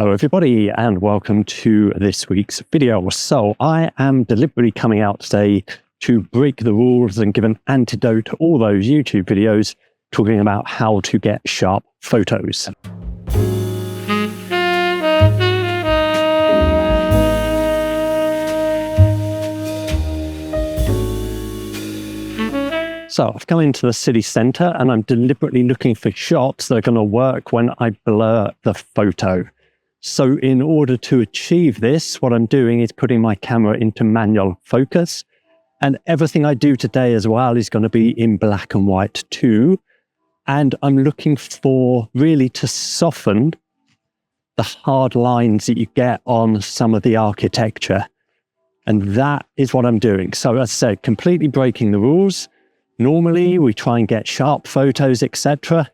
Hello everybody and welcome to this week's video. So I am deliberately coming out today to break the rules and give an antidote to all those YouTube videos talking about how to get sharp photos. So I've come into the city centre and I'm deliberately looking for shots that are going to work when I blur the photo. So in order to achieve this, what I'm doing is putting my camera into manual focus, and everything I do today as well is going to be in black and white too. And I'm looking for really to soften the hard lines that you get on some of the architecture. And that is what I'm doing. So as I said, completely breaking the rules. Normally we try and get sharp photos, etc.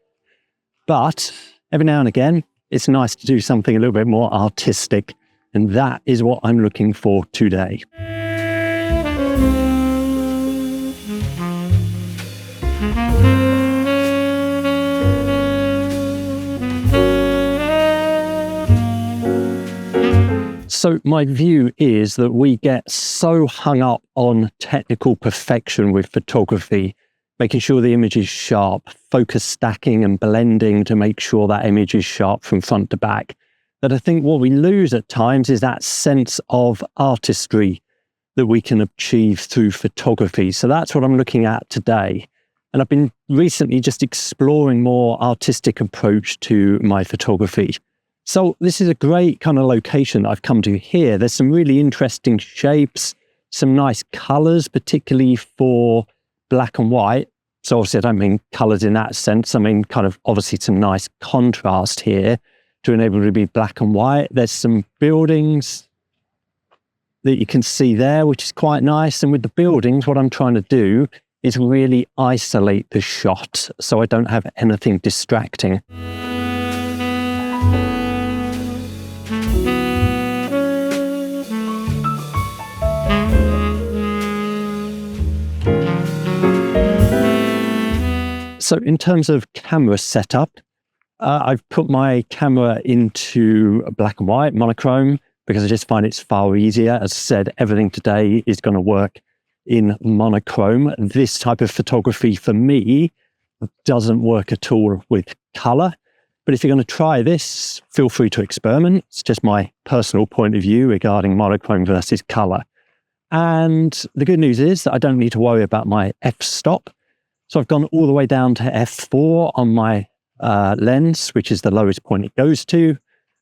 But every now and again, it's nice to do something a little bit more artistic, and that is what I'm looking for today. So my view is that we get so hung up on technical perfection with photography, making sure the image is sharp, focus stacking and blending to make sure that image is sharp from front to back, that I think what we lose at times is that sense of artistry that we can achieve through photography. So that's what I'm looking at today. And I've been recently just exploring more artistic approach to my photography. So this is a great kind of location I've come to here. There's some really interesting shapes, some nice colors, particularly for black and white. So obviously I don't mean colors in that sense. I mean kind of obviously some nice contrast here to enable it to be black and white. There's some buildings that you can see there, which is quite nice. And with the buildings, what I'm trying to do is really isolate the shot so I don't have anything distracting. So in terms of camera setup, I've put my camera into black and white, monochrome, because I just find it's far easier. As I said, everything today is going to work in monochrome. This type of photography for me doesn't work at all with color. But if you're going to try this, feel free to experiment. It's just my personal point of view regarding monochrome versus color. And the good news is that I don't need to worry about my f-stop. So I've gone all the way down to f4 on my lens, which is the lowest point it goes to.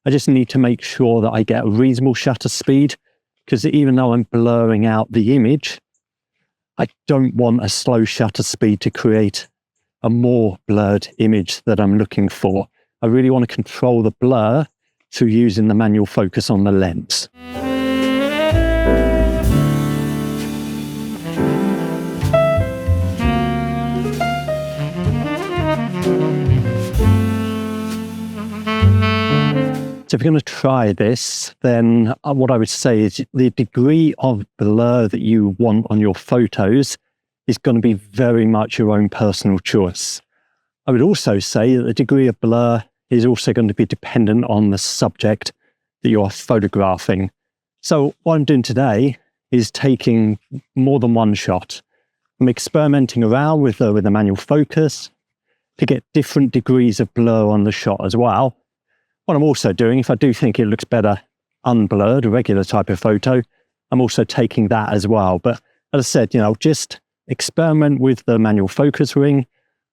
I just need to make sure that I get a reasonable shutter speed, because even though I'm blurring out the image, I don't want a slow shutter speed to create a more blurred image that I'm looking for. I really want to control the blur through using the manual focus on the lens. So if you're going to try this, then what I would say is the degree of blur that you want on your photos is going to be very much your own personal choice. I would also say that the degree of blur is also going to be dependent on the subject that you're photographing. So what I'm doing today is taking more than one shot. I'm experimenting around with the manual focus to get different degrees of blur on the shot as well. What I'm also doing, if I do think it looks better unblurred, a regular type of photo, I'm also taking that as well. But as I said, just experiment with the manual focus ring.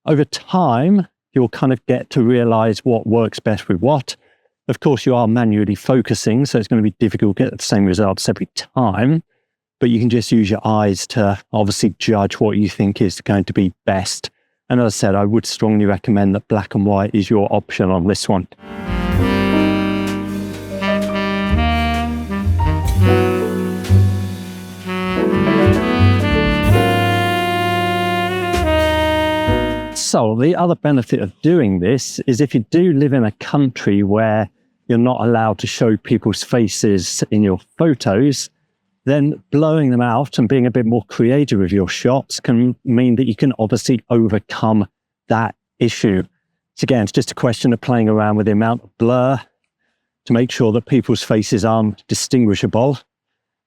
Over time, you'll kind of get to realize what works best with what. Of course, you are manually focusing, so it's going to be difficult to get the same results every time. But you can just use your eyes to obviously judge what you think is going to be best. And as I said, I would strongly recommend that black and white is your option on this one. So the other benefit of doing this is if you do live in a country where you're not allowed to show people's faces in your photos, then blowing them out and being a bit more creative with your shots can mean that you can obviously overcome that issue. So again, it's just a question of playing around with the amount of blur to make sure that people's faces aren't distinguishable.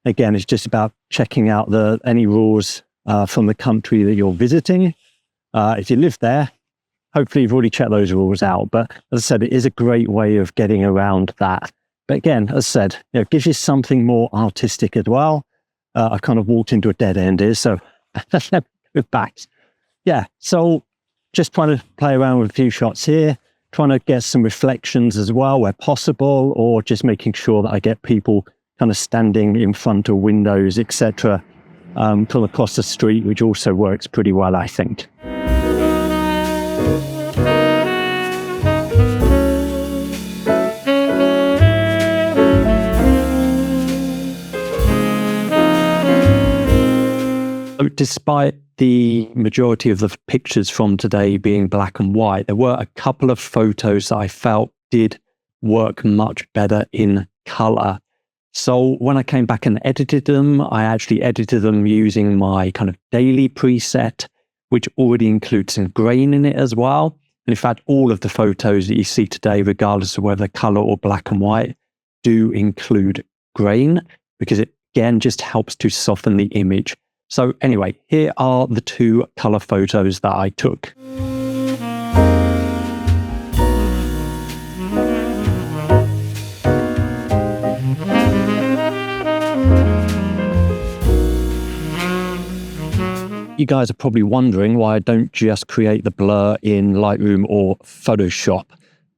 Again, it's just about checking out any rules from the country that you're visiting. If you live there, hopefully you've already checked those rules out. But as I said, it is a great way of getting around that. But again, as I said, it gives you something more artistic as well. I kind of walked into a dead end here, so let me go back. Yeah, so just trying to play around with a few shots here, trying to get some reflections as well where possible, or just making sure that I get people kind of standing in front of windows, etc., from across the street, which also works pretty well, I think. So despite the majority of the pictures from today being black and white, there were a couple of photos that I felt did work much better in color. So when I came back and edited them, I actually edited them using my kind of daily preset, which already includes some grain in it as well. And in fact, all of the photos that you see today, regardless of whether color or black and white, do include grain, because it again just helps to soften the image. So anyway, here are the two color photos that I took. You guys are probably wondering why I don't just create the blur in Lightroom or Photoshop.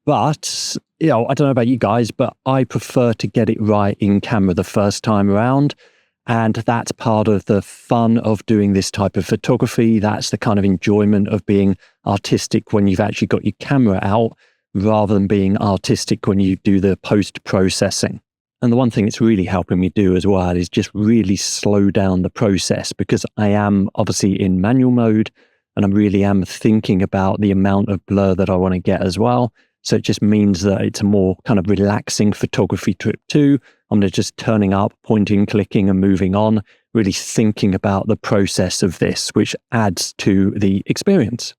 But, I don't know about you guys, but I prefer to get it right in camera the first time around. And that's part of the fun of doing this type of photography. That's the kind of enjoyment of being artistic when you've actually got your camera out, rather than being artistic when you do the post-processing. And the one thing it's really helping me do as well is just really slow down the process, because I am obviously in manual mode and I really am thinking about the amount of blur that I want to get as well. So it just means that it's a more kind of relaxing photography trip too. I'm just turning up, pointing, clicking and moving on, really thinking about the process of this, which adds to the experience.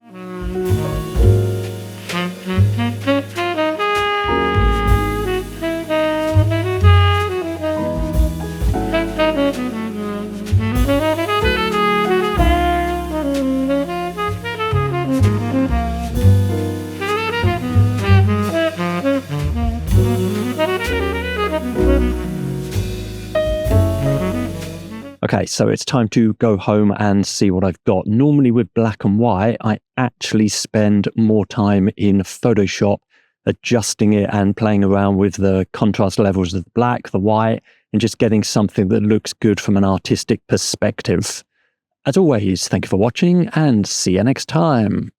Okay, so it's time to go home and see what I've got. Normally with black and white, I actually spend more time in Photoshop adjusting it and playing around with the contrast levels of the black, the white, and just getting something that looks good from an artistic perspective. As always, thank you for watching and see you next time.